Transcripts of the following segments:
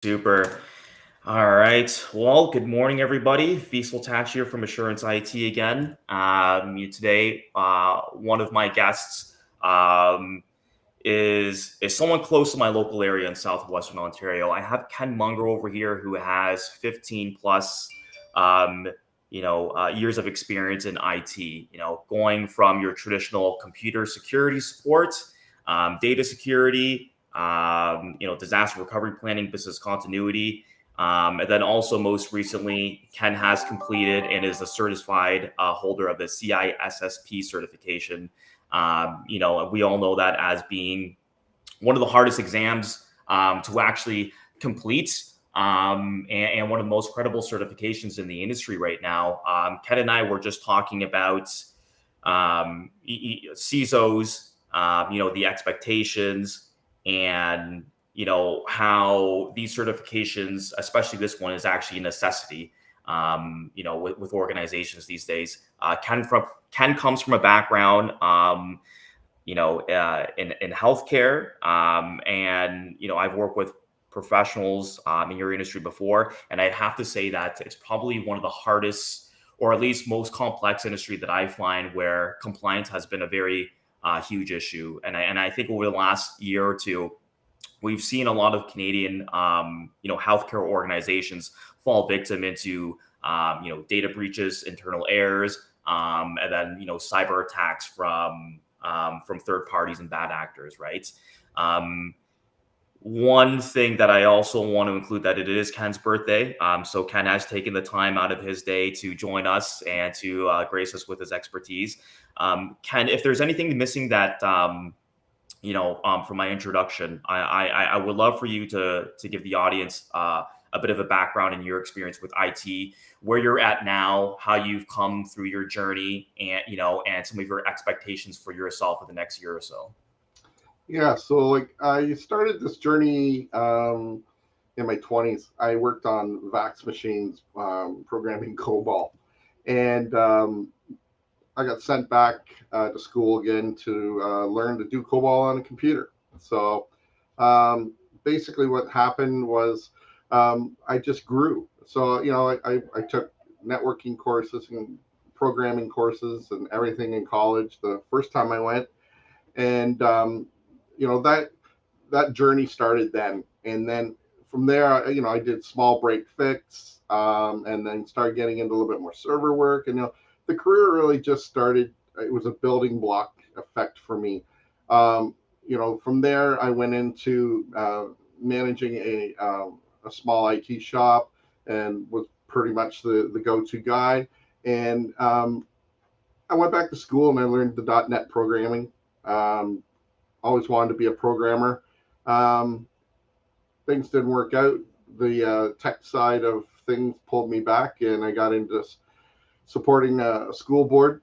Super. All right. Well, good morning, everybody. Visal Thach here from Assurance IT again. Today, one of my guests is someone close to my local area in southwestern Ontario. I have Ken Mungar over here, who has 15 plus, um, years of experience in IT. Going from your traditional computer security support, data security, disaster recovery planning, business continuity. And then also most recently, Ken has completed and is a certified holder of the CISSP certification. And we all know that as being one of the hardest exams to actually complete, and one of the most credible certifications in the industry right now. Ken and I were just talking about CISOs, the expectations, and how these certifications, especially this one, is actually a necessity. With organizations these days. Ken comes from a background, in healthcare, and I've worked with professionals in your industry before, and I'd have to say that it's probably one of the hardest, or at least most complex industry that I find where compliance has been a very huge issue. And I think over the last year or two, we've seen a lot of Canadian, healthcare organizations fall victim into, data breaches, internal errors, and then, cyber attacks from third parties and bad actors, right? Um, One thing that I also want to include that it is Ken's birthday. So Ken has taken the time out of his day to join us and to grace us with his expertise. Ken, if there's anything missing that from my introduction, I would love for you to give the audience a bit of a background in your experience with IT, where you're at now, how you've come through your journey, and some of your expectations for yourself for the next year or so. Yeah, so I started this journey in my 20s. I worked on VAX machines, programming COBOL, and I got sent back to school again to learn to do COBOL on a computer. So basically, what happened was I just grew. So I took networking courses and programming courses and everything in college the first time I went, and that journey started then. And then from there, I did small break fix, and then started getting into a little bit more server work. And the career really just started. It was a building block effect for me. From there, I went into managing a small IT shop and was pretty much the go-to guy. And I went back to school and I learned the .NET programming. Um, Always wanted to be a programmer. Um, Things didn't work out. The tech side of things pulled me back, and I got into supporting a school board.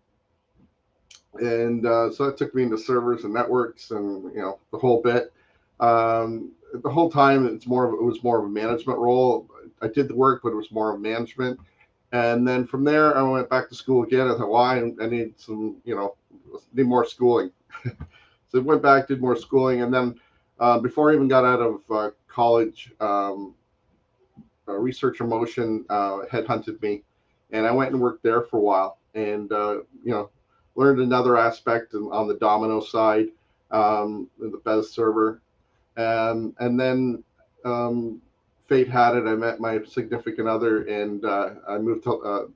And so that took me into servers and networks, and the whole bit. The whole time, it was more of a management role. I did the work, but it was more of management. And then from there, I went back to school again. I thought, why? I need need more schooling. So I went back, did more schooling, and then before I even got out of college, Researcher Motion headhunted me, and I went and worked there for a while, and learned another aspect on the Domino side, the Bez server, and then fate had it. I met my significant other, and I moved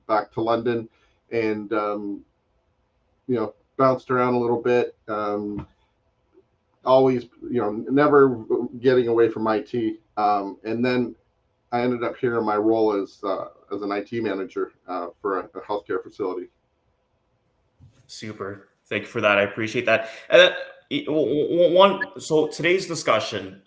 back to London, and bounced around a little bit. Always, never getting away from IT. And then I ended up here in my role as an IT manager for a healthcare facility. Super. Thank you for that. I appreciate that. So today's discussion,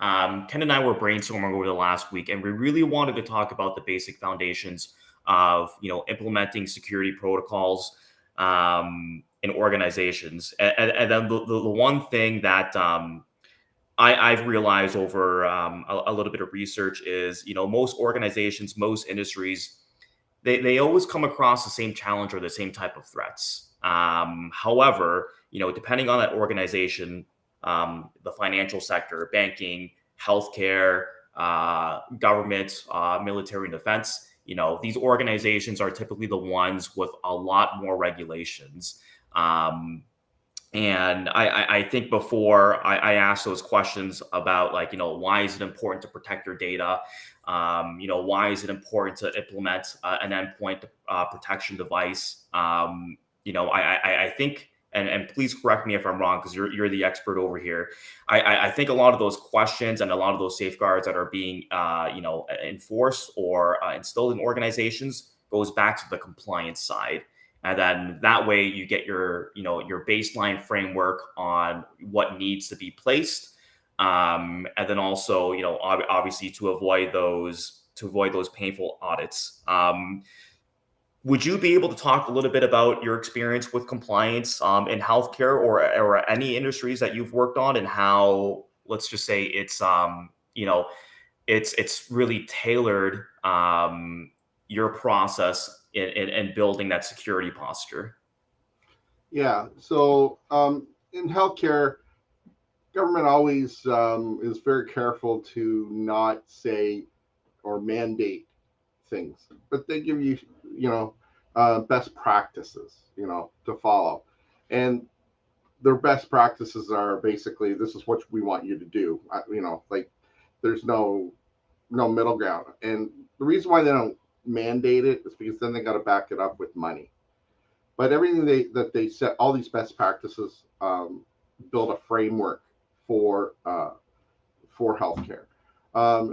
Ken and I were brainstorming over the last week, and we really wanted to talk about the basic foundations of implementing security protocols in organizations. And then the one thing that I've realized over a little bit of research is, most organizations, most industries, they always come across the same challenge or the same type of threats. However, depending on that organization, the financial sector, banking, healthcare, government, military and defense. These organizations are typically the ones with a lot more regulations. Um, and I think before I asked those questions about, like, why is it important to protect your data? Why is it important to implement an endpoint protection device? I think, and please correct me if I'm wrong, because you're the expert over here. I think a lot of those questions and a lot of those safeguards that are being enforced or instilled in organizations goes back to the compliance side, and then that way you get your baseline framework on what needs to be placed, and then also obviously to avoid those painful audits. Would you be able to talk a little bit about your experience with compliance in healthcare, or any industries that you've worked on, and how, let's just say, it's really tailored your process in building that security posture? Yeah. So in healthcare, government always is very careful to not say or mandate things, but they give you, best practices, to follow. And their best practices are basically, this is what we want you to do. Like, there's no middle ground. And the reason why they don't mandate it is because then they got to back it up with money. But everything they set, all these best practices, build a framework for healthcare.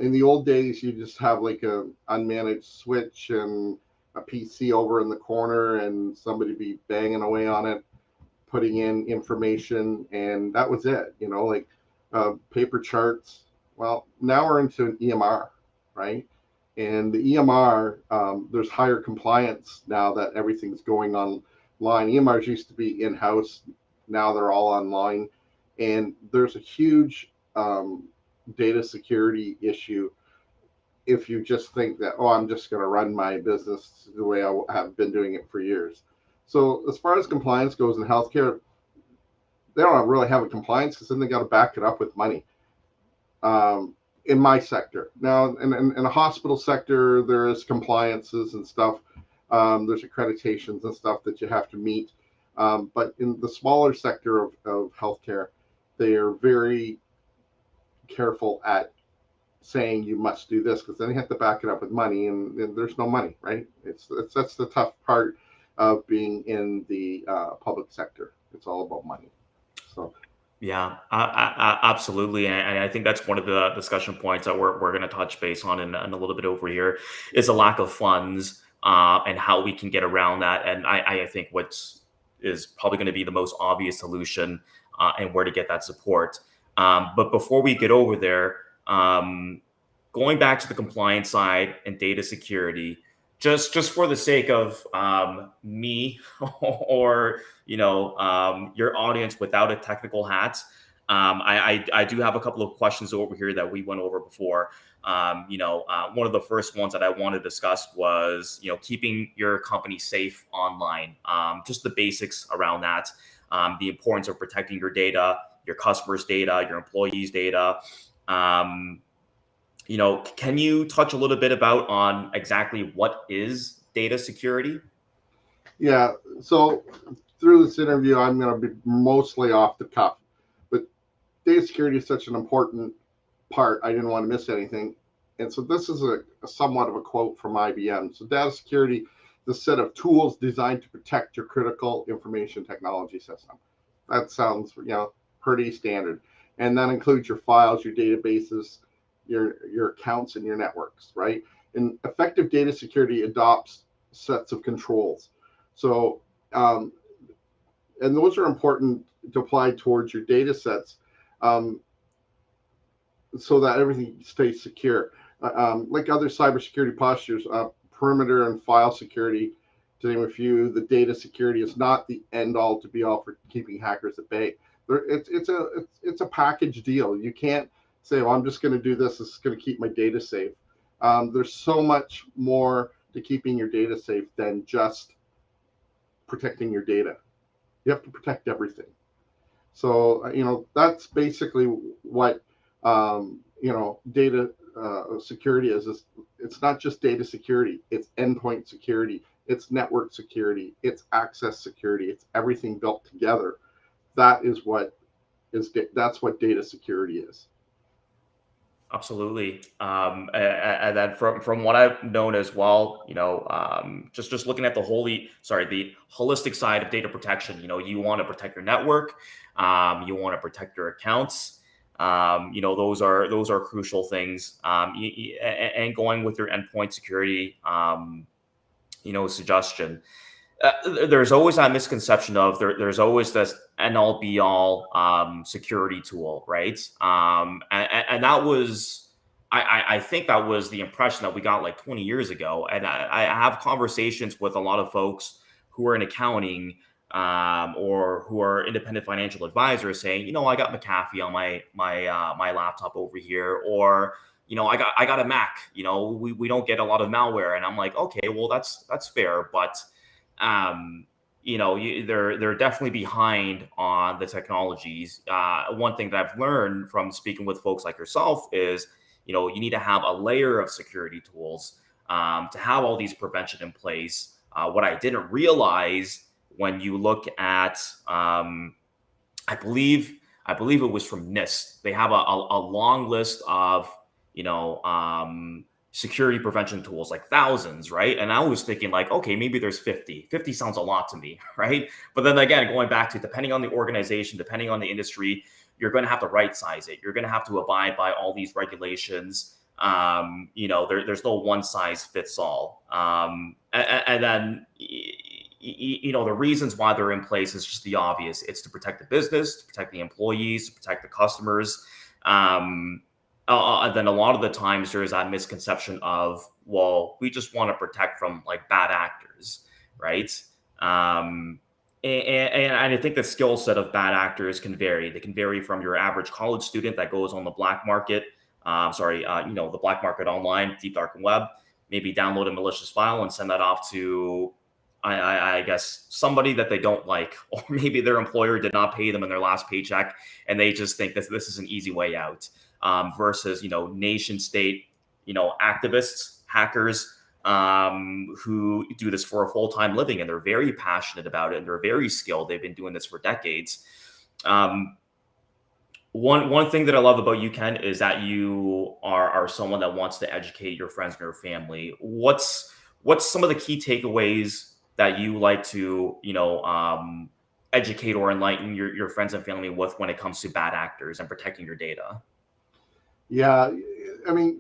In the old days, you just have like a unmanaged switch and a PC over in the corner, and somebody be banging away on it, putting in information, and that was it. Like paper charts. Well, now we're into an EMR, right? And the EMR, there's higher compliance now that everything's going online. EMRs used to be in-house, now they're all online, and there's a huge data security issue if you just think that, oh, I'm just going to run my business the way I have been doing it for years. So as far as compliance goes in healthcare, they don't really have a compliance, because then they got to back it up with money. In my sector now, in a hospital sector, there is compliances and stuff. There's accreditations and stuff that you have to meet. But in the smaller sector of healthcare, they are very careful at saying you must do this, because then you have to back it up with money, and there's no money, right? That's the tough part of being in the public sector. It's all about money. So Yeah, absolutely, and I think that's one of the discussion points that we're going to touch base on in a little bit over here, is a lack of funds, and how we can get around that. And I think what is probably going to be the most obvious solution, and where to get that support. But before we get over there, going back to the compliance side and data security, just for the sake of me or your audience without a technical hat, I do have a couple of questions over here that we went over before. One of the first ones that I want to discuss was keeping your company safe online. Just the basics around that, the importance of protecting your data, your customers' data, your employees' data. Can you touch a little bit about on exactly what is data security? yeah, so through this interview, I'm going to be mostly off the cuff, but data security is such an important part. I didn't want to miss anything. And so this is a somewhat of a quote from IBM. So data security is a set of tools designed to protect your critical information technology system. That sounds, pretty standard. And that includes your files, your databases, your accounts, and your networks, right? And effective data security adopts sets of controls. So, and those are important to apply towards your data sets, so that everything stays secure. Like other cybersecurity postures, perimeter and file security, to name a few, the data security is not the end all to be all for keeping hackers at bay. It's a package deal. You can't say, well, I'm just going to do this. This is going to keep my data safe. There's so much more to keeping your data safe than just protecting your data. You have to protect everything. So, that's basically what, data security is this, it's not just data security, it's endpoint security, it's network security, it's access security, it's everything built together. That is what that's what data security is. Absolutely. And then from what I've known as well, just looking at the holistic side of data protection. You want to protect your network, you want to protect your accounts. Those are crucial things. And going with your endpoint security, suggestion. There's always that misconception of there's always this end all be all security tool, right? And that was, I think that was the impression that we got like 20 years ago. And I have conversations with a lot of folks who are in accounting, or who are independent financial advisors saying, I got McAfee on my laptop over here, or I got a Mac. We don't get a lot of malware, and I'm like, okay, well that's fair, but they're definitely behind on the technologies. One thing that I've learned from speaking with folks like yourself is, you need to have a layer of security tools, to have all these prevention in place. What I didn't realize when you look at, I believe it was from NIST. They have a long list of, you know, um, security prevention tools, like thousands, right? And I was thinking like, okay, maybe there's 50. 50 sounds a lot to me, right? But then again, going back to, depending on the organization, depending on the industry, you're going to have to right size it. You're going to have to abide by all these regulations. There's no one size fits all. And then, the reasons why they're in place is just the obvious. It's to protect the business, to protect the employees, to protect the customers. Um, and then a lot of the times there is that misconception of, well, we just want to protect from like bad actors, right? Um, and I think the skill set of bad actors can vary. They can vary from your average college student that goes on the black market, the black market online, deep dark web, maybe download a malicious file and send that off to, I guess, somebody that they don't like, or maybe their employer did not pay them in their last paycheck, and they just think this is an easy way out. Versus, nation state, activists, hackers, who do this for a full time living, and they're very passionate about it, and they're very skilled. They've been doing this for decades. Um, one thing that I love about you, Ken, is that you are someone that wants to educate your friends and your family. What's some of the key takeaways that you like to educate or enlighten your friends and family with when it comes to bad actors and protecting your data? Yeah, I mean,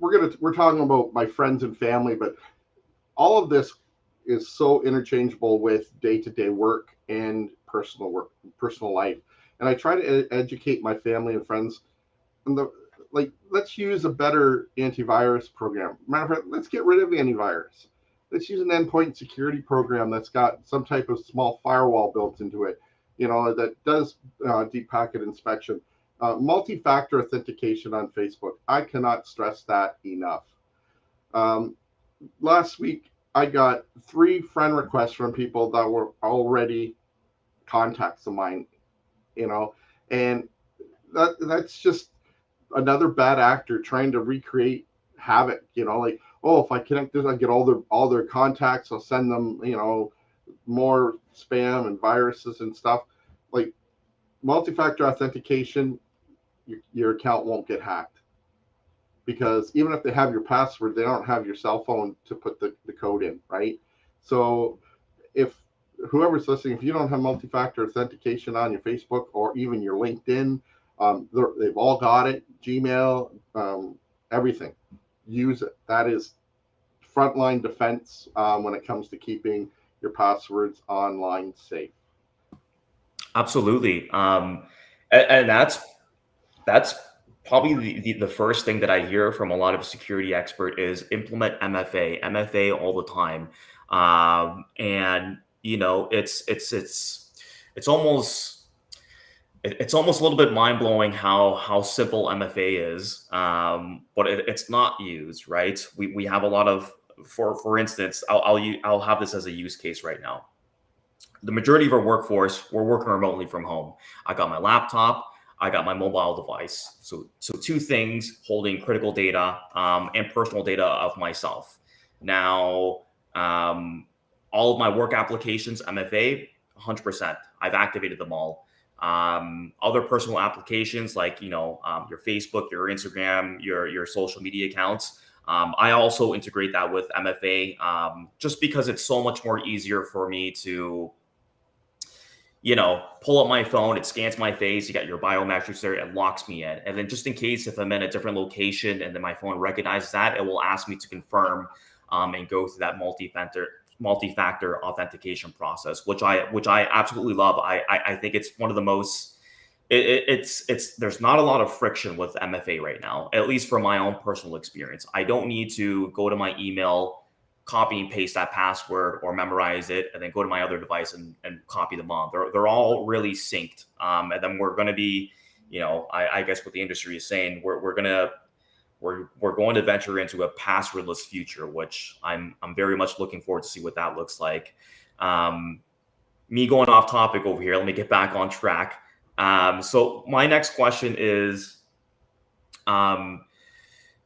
we're talking about my friends and family, but all of this is so interchangeable with day-to-day work and personal life. And I try to educate my family and friends on let's use a better antivirus program. Matter of fact, let's get rid of antivirus. Let's use an endpoint security program that's got some type of small firewall built into it, that does deep packet inspection. Multi-factor authentication on Facebook. I cannot stress that enough. Last week, I got 3 friend requests from people that were already contacts of mine, and that's just another bad actor trying to recreate havoc. Like, oh, if I connect this, I get all their contacts. I'll send them, more spam and viruses and stuff. Like, multi-factor authentication, your account won't get hacked, because even if they have your password, they don't have your cell phone to put the code in, right? So if whoever's listening, if you don't have multi-factor authentication on your Facebook or even your LinkedIn, they've all got it. Gmail, everything. Use it. That is frontline defense when it comes to keeping your passwords online safe. Absolutely. And that's probably the first thing that I hear from a lot of security expert is implement MFA all the time. And it's almost it's almost a little bit mind blowing how simple MFA is, but it's not used, right. We have a lot of, for instance, I'll have this as a use case right now. The majority of our workforce, we're working remotely from home. I got my laptop. I got my mobile device. So two things holding critical data and personal data of myself. Now, all of my work applications, MFA, 100%. I've activated them all. Other personal applications like your Facebook, your Instagram, your social media accounts. I also integrate that with MFA just because it's so much more easier for me to pull up my phone, it scans my face, you got your biometrics there, it locks me in. And then just in case if I'm in a different location and then my phone recognizes that, it will ask me to confirm and go through that multi-factor authentication process, which I absolutely love. I think it's one of the most it's there's not a lot of friction with MFA right now, at least from my own personal experience. I don't need to go to my email, copy and paste that password or memorize it, and then go to my other device and copy them on. They're all really synced. And then we're going to be, I guess what the industry is saying, we're going to venture into a passwordless future, which I'm very much looking forward to see what that looks like. Me going off topic over here. Let me get back on track. So my next question is,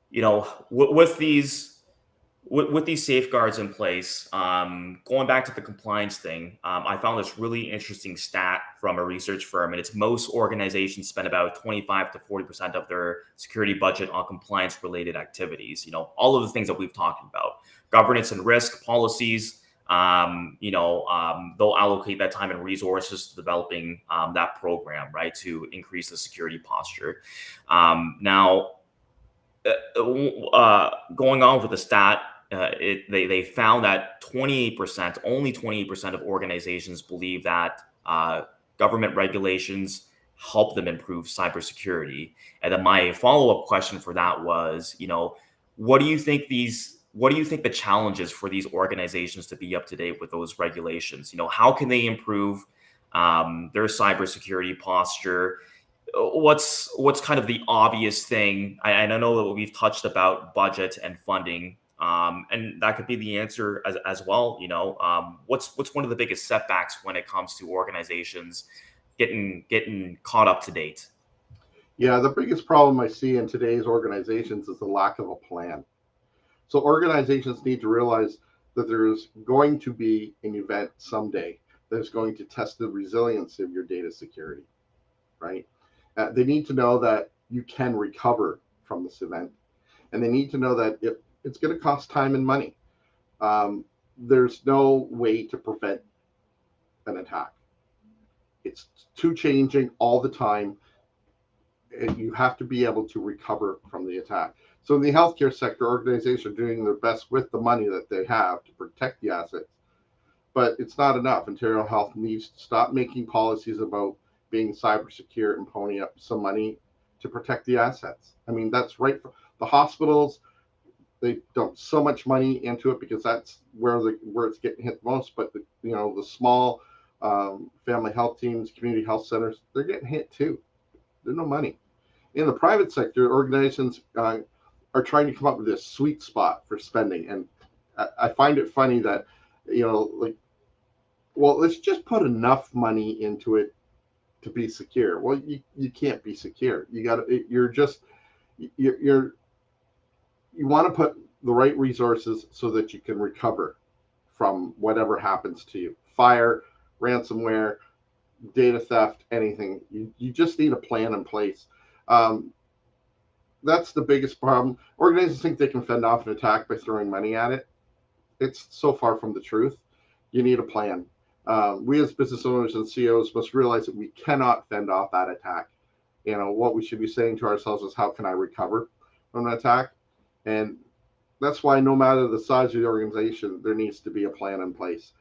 with these safeguards in place, going back to the compliance thing, I found this really interesting stat from a research firm, and it's most organizations spend about 25 to 40% of their security budget on compliance-related activities. All of the things that we've talked about, governance and risk policies. They'll allocate that time and resources to developing that program, right, to increase the security posture. Now, going on with the stat, they found that 28%, only 28% of organizations believe that government regulations help them improve cybersecurity. And then my follow-up question for that was, what do you think the challenges for these organizations to be up to date with those regulations? How can they improve their cybersecurity posture? What's kind of the obvious thing? I know that we've touched about budget and funding, and that could be the answer as well. What's one of the biggest setbacks when it comes to organizations getting caught up to date? Yeah, the biggest problem I see in today's organizations is the lack of a plan. So organizations need to realize that there's going to be an event someday that's going to test the resilience of your data security, right? They need to know that you can recover from this event, and they need to know that it's going to cost time and money. There's no way to prevent an attack. It's too changing all the time, and you have to be able to recover from the attack. So in the healthcare sector, organizations are doing their best with the money that they have to protect the assets, but it's not enough. Ontario Health needs to stop making policies about being cyber secure and pony up some money to protect the assets. I mean, that's right. For the hospitals, they dump so much money into it because that's where it's getting hit most. But the small family health teams, community health centers, they're getting hit too. There's no money. In the private sector, organizations are trying to come up with this sweet spot for spending, and I find it funny that let's just put enough money into it to be secure. Well, you can't be secure. You want to put the right resources so that you can recover from whatever happens to you. Fire, ransomware, data theft, anything. You just need a plan in place. That's the biggest problem. Organizations think they can fend off an attack by throwing money at it. It's so far from the truth. You need a plan. We as business owners and CEOs must realize that we cannot fend off that attack. What we should be saying to ourselves is, how can I recover from an attack? And that's why no matter the size of the organization, there needs to be a plan in place.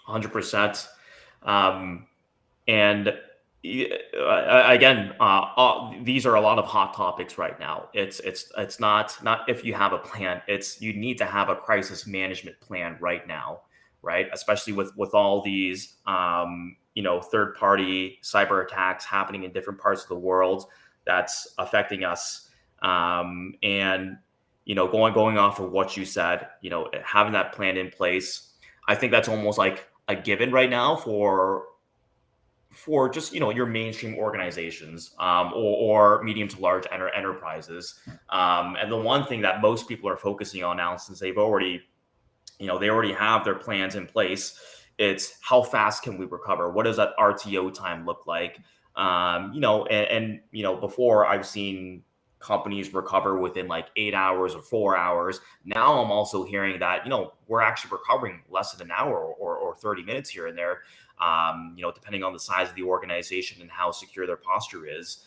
100%. And again, these are a lot of hot topics right now. It's not if you have a plan. It's you need to have a crisis management plan right now, right? Especially with all these third party cyber attacks happening in different parts of the world that's affecting us. And going off of what you said, having that plan in place, I think that's almost like a given right now for for just your mainstream organizations, or medium to large enterprises. And the one thing that most people are focusing on now, since they already have their plans in place, it's how fast can we recover? What does that RTO time look like? Before I've seen companies recover within like 8 hours or 4 hours. Now I'm also hearing that, we're actually recovering less than an hour or 30 minutes here and there, depending on the size of the organization and how secure their posture is.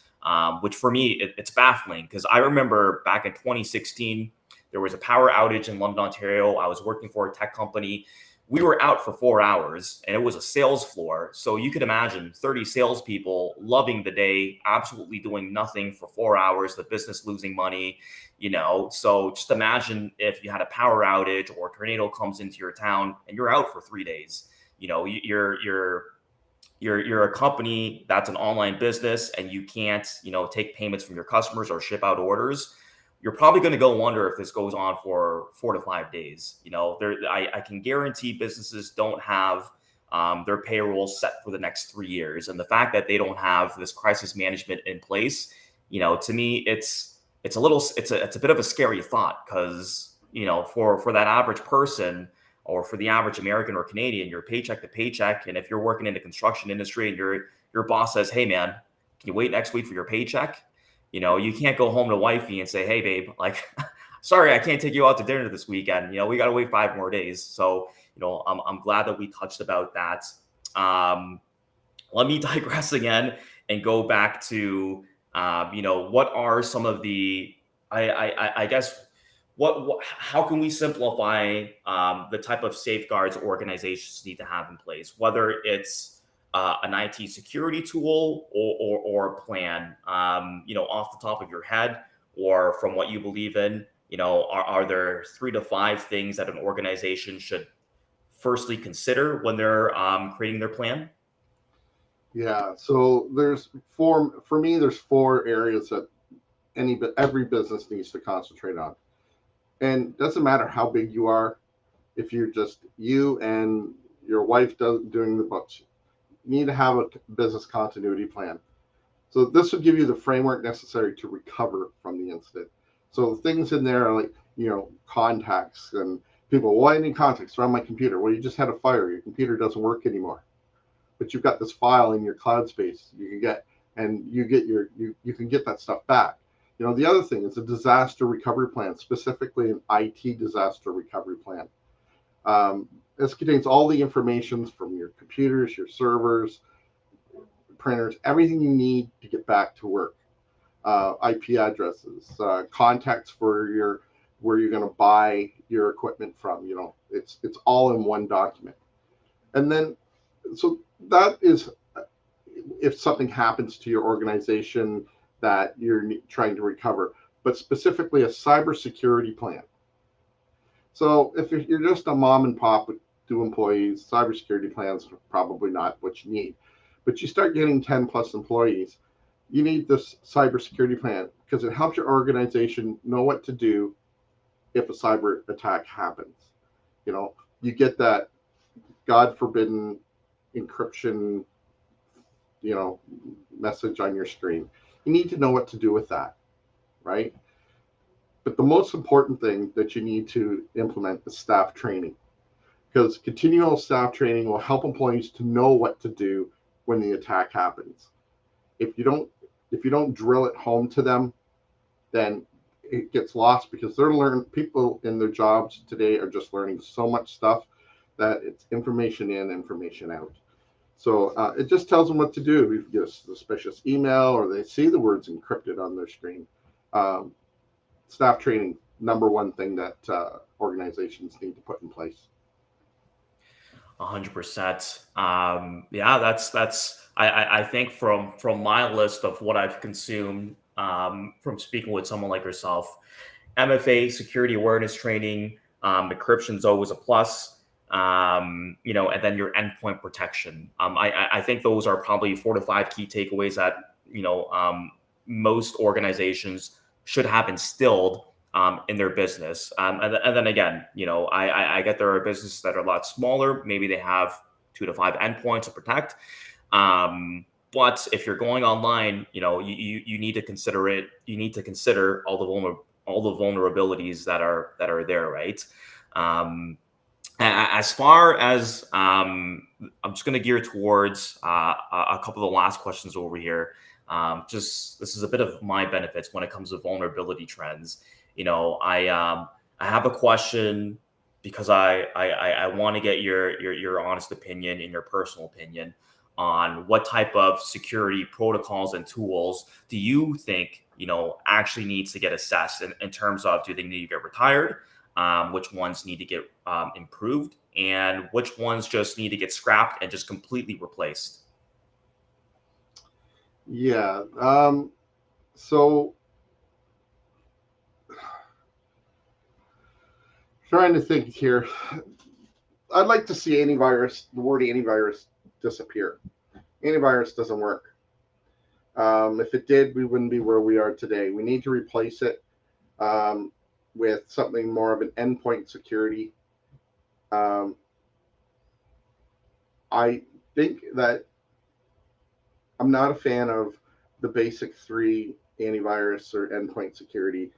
Which for me, it's baffling, because I remember back in 2016, there was a power outage in London, Ontario. I was working for a tech company. We were out for 4 hours, and it was a sales floor. So you could imagine 30 salespeople loving the day, absolutely doing nothing for 4 hours, the business losing money, So just imagine if you had a power outage or a tornado comes into your town and you're out for 3 days. You're a company that's an online business, and you can't, take payments from your customers or ship out orders. You're probably going to go wonder if this goes on for 4 to 5 days. I can guarantee businesses don't have their payroll set for the next 3 years, and the fact that they don't have this crisis management in place, to me, it's a bit of a scary thought, because for that average person, or for the average American or Canadian, you're paycheck to paycheck, and if you're working in the construction industry and your boss says, "Hey man, can you wait next week for your paycheck?" You can't go home to wifey and say, "Hey, babe, like, sorry, I can't take you out to dinner this weekend. We got to wait 5 more days." So, I'm glad that we touched about that. Let me digress again and go back to, what are some of the, I guess, how can we simplify the type of safeguards organizations need to have in place, whether it's an IT security tool or a plan, off the top of your head, or from what you believe in, are there 3 to 5 things that an organization should firstly consider when they're creating their plan? Yeah. So there's 4 areas that every business needs to concentrate on. And it doesn't matter how big you are, if you're just you and your wife doing the books, you need to have a business continuity plan. So this will give you the framework necessary to recover from the incident. So things in there are like, contacts and people. Well, I need contacts around my computer. Well, you just had a fire. Your computer doesn't work anymore, but you've got this file in your cloud space you can get, and you can get that stuff back. The other thing is a disaster recovery plan, specifically an IT disaster recovery plan. This contains all the information from your computers, your servers, printers, everything you need to get back to work. IP addresses, contacts for where you're going to buy your equipment from. It's all in one document. And then, so that is, if something happens to your organization that you're trying to recover, but specifically a cybersecurity plan. So if you're just a mom and pop with 2 employees, cybersecurity plans are probably not what you need. But you start getting 10 plus employees, you need this cybersecurity plan, because it helps your organization know what to do if a cyber attack happens. You get that God forbidden encryption, message on your screen. You need to know what to do with that, right? But the most important thing that you need to implement is staff training, because continual staff training will help employees to know what to do when the attack happens. If you don't drill it home to them, then it gets lost, because people in their jobs today are just learning so much stuff that it's information in, information out. So it just tells them what to do. If you get a suspicious email or they see the words encrypted on their screen, staff training, number one thing that organizations need to put in place. 100%. Yeah, that's. I think from my list of what I've consumed, from speaking with someone like yourself, MFA, security awareness training, encryption is always a plus. And then your endpoint protection. I think those are probably 4 to 5 key takeaways that most organizations should have instilled in their business. And then again, I get there are businesses that are a lot smaller. Maybe they have 2 to 5 endpoints to protect. But if you're going online, you need to consider it. You need to consider all the vulnerabilities that are there, right? Um, as far as I'm just going to gear towards a couple of the last questions over here. Just this is a bit of my benefits when it comes to vulnerability trends. I have a question because I want to get your honest opinion and your personal opinion on what type of security protocols and tools do you think actually needs to get assessed in terms of, do they need to get retired, which ones need to get improved, and which ones just need to get scrapped and just completely replaced. Yeah. So trying to think here. I'd like to see the word antivirus disappear. Antivirus doesn't work. If it did, we wouldn't be where we are today. We need to replace it with something more of an endpoint security. I think that I'm not a fan of the basic three antivirus or endpoint security,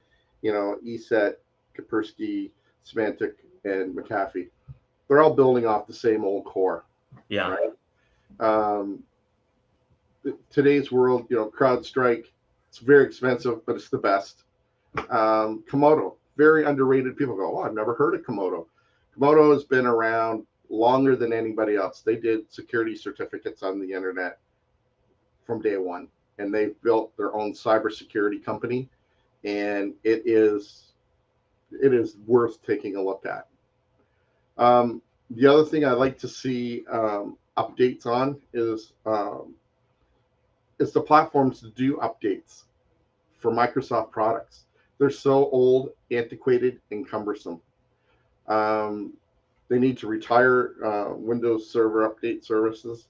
ESET, Kaspersky, Symantec, and McAfee. They're all building off the same old core. Yeah. Right? Today's world, CrowdStrike, it's very expensive, but it's the best. Komodo, very underrated. People go, oh, I've never heard of Komodo. Komodo has been around longer than anybody else. They did security certificates on the internet from day one, and they've built their own cybersecurity company, and it is worth taking a look at. The other thing I'd like to see updates on is the platforms to do updates for Microsoft products. They're so old, antiquated, and cumbersome. They need to retire Windows Server update services.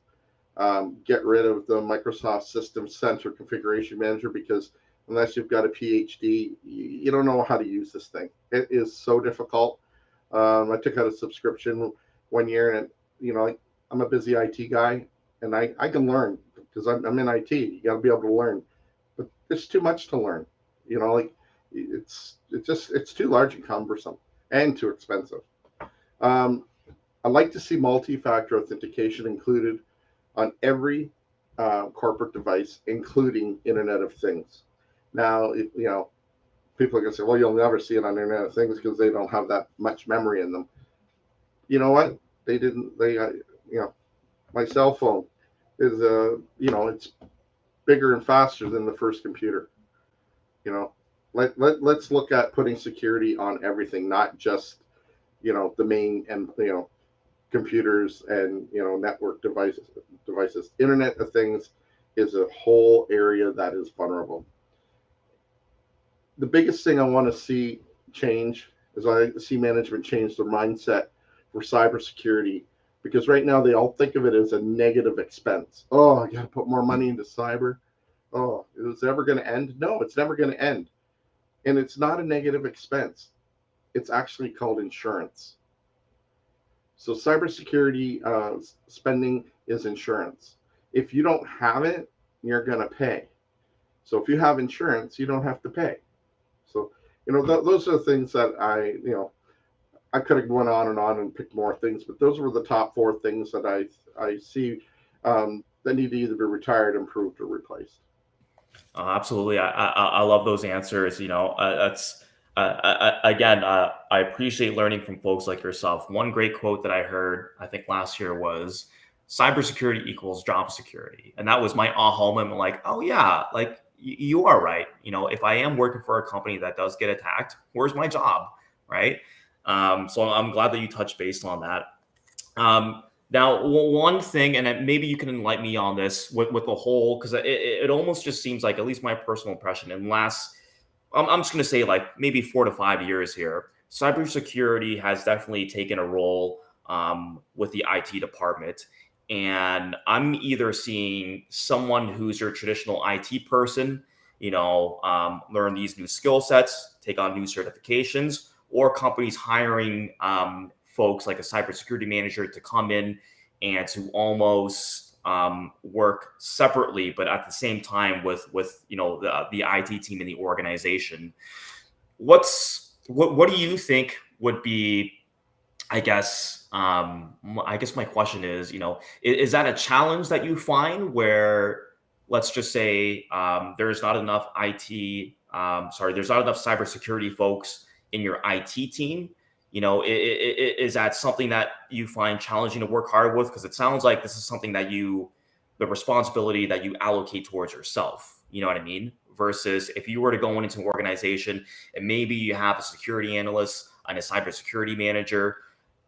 Get rid of the Microsoft System Center Configuration Manager, because unless you've got a PhD, you don't know how to use this thing. It is so difficult. I took out a subscription one year, and I'm a busy IT guy, and I can learn because I'm in IT. You got to be able to learn, but it's too much to learn. It's too large and cumbersome and too expensive. I'd like to see multi-factor authentication included on every corporate device, including Internet of Things. Now, people are going to say, well, you'll never see it on Internet of Things because they don't have that much memory in them. You know what? They didn't. My cell phone is it's bigger and faster than the first computer. Let's look at putting security on everything, not just the main and computers and network devices. Internet of Things is a whole area that is vulnerable. The biggest thing I want to see change is I see management change their mindset for cybersecurity, because right now they all think of it as a negative expense. Oh, I got to put more money into cyber. Oh, is it ever going to end? No, it's never going to end. And it's not a negative expense. It's actually called insurance. So cybersecurity spending is insurance. If you don't have it, you're going to pay. So if you have insurance, you don't have to pay. So, those are the things that I could have gone on and picked more things, but those were the top four things that I see that need to either be retired, improved, or replaced. Absolutely. I love those answers. That's again, I appreciate learning from folks like yourself. One great quote that I heard, I think last year, was cybersecurity equals job security. And that was my aha moment. Like, oh yeah, like you are right. If I am working for a company that does get attacked, where's my job? Right. So I'm glad that you touched base on that. Now, one thing, and maybe you can enlighten me on this with the whole, because it almost just seems like, at least my personal impression, in last, I'm just going to say like maybe 4 to 5 years here, cybersecurity has definitely taken a role with the IT department. And I'm either seeing someone who's your traditional IT person, learn these new skill sets, take on new certifications, or companies hiring folks like a cybersecurity manager to come in and to almost work separately, but at the same time with the IT team in the organization. What do you think would be, I guess my question is, is that a challenge that you find where, let's just say, there's not enough there's not enough cybersecurity folks in your IT team? Is that something that you find challenging to work hard with? Because it sounds like this is something that the responsibility that you allocate towards yourself. You know what I mean? Versus if you were to go into an organization and maybe you have a security analyst and a cybersecurity manager,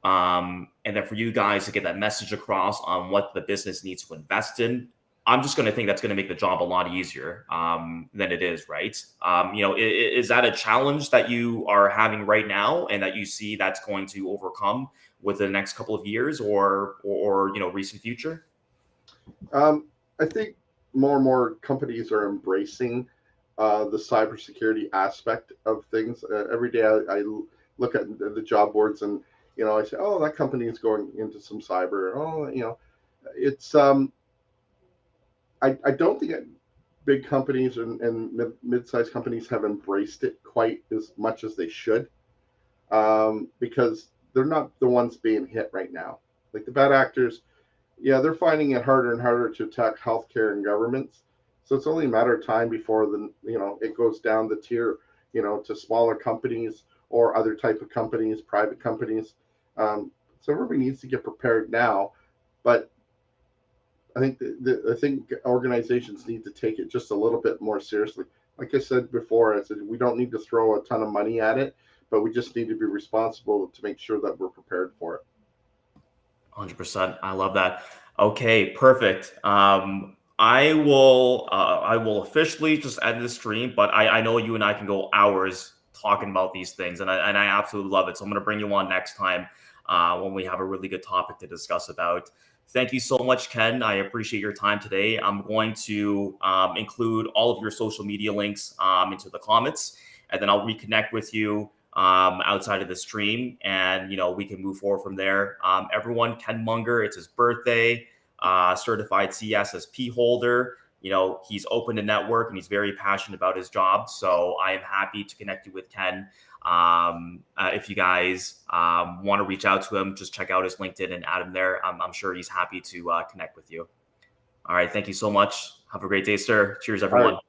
and then for you guys to get that message across on what the business needs to invest in, I'm just going to think that's going to make the job a lot easier than it is, right? Is that a challenge that you are having right now, and that you see that's going to overcome within the next couple of years, or recent future? I think more and more companies are embracing the cybersecurity aspect of things. Every day I look at the job boards, and I say, oh, that company is going into some cyber. Oh, it's I don't think big companies and mid-sized companies have embraced it quite as much as they should, because they're not the ones being hit right now. Like the bad actors, yeah, they're finding it harder and harder to attack healthcare and governments. So it's only a matter of time before it goes down the tier, to smaller companies or other type of companies, private companies. So everybody needs to get prepared now, but I think organizations need to take it just a little bit more seriously. Like I said before, I said we don't need to throw a ton of money at it, but we just need to be responsible to make sure that we're prepared for it. 100%. I love that. Okay, perfect. I will officially just end the stream, but I know you and I can go hours talking about these things, and I absolutely love it. So I'm going to bring you on next time when we have a really good topic to discuss about. Thank you so much, Ken. I appreciate your time today. I'm going to include all of your social media links into the comments, and then I'll reconnect with you outside of the stream, and we can move forward from there. Everyone, Ken Mungar, it's his birthday. Certified CSSP holder. He's open to network, and he's very passionate about his job. So I am happy to connect you with Ken. If you guys want to reach out to him, just check out his LinkedIn and add him there. I'm sure he's happy to connect with you. All right. Thank you so much. Have a great day, sir. Cheers, everyone. All right.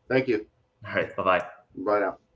Thank you. All right. Bye-bye. Bye now.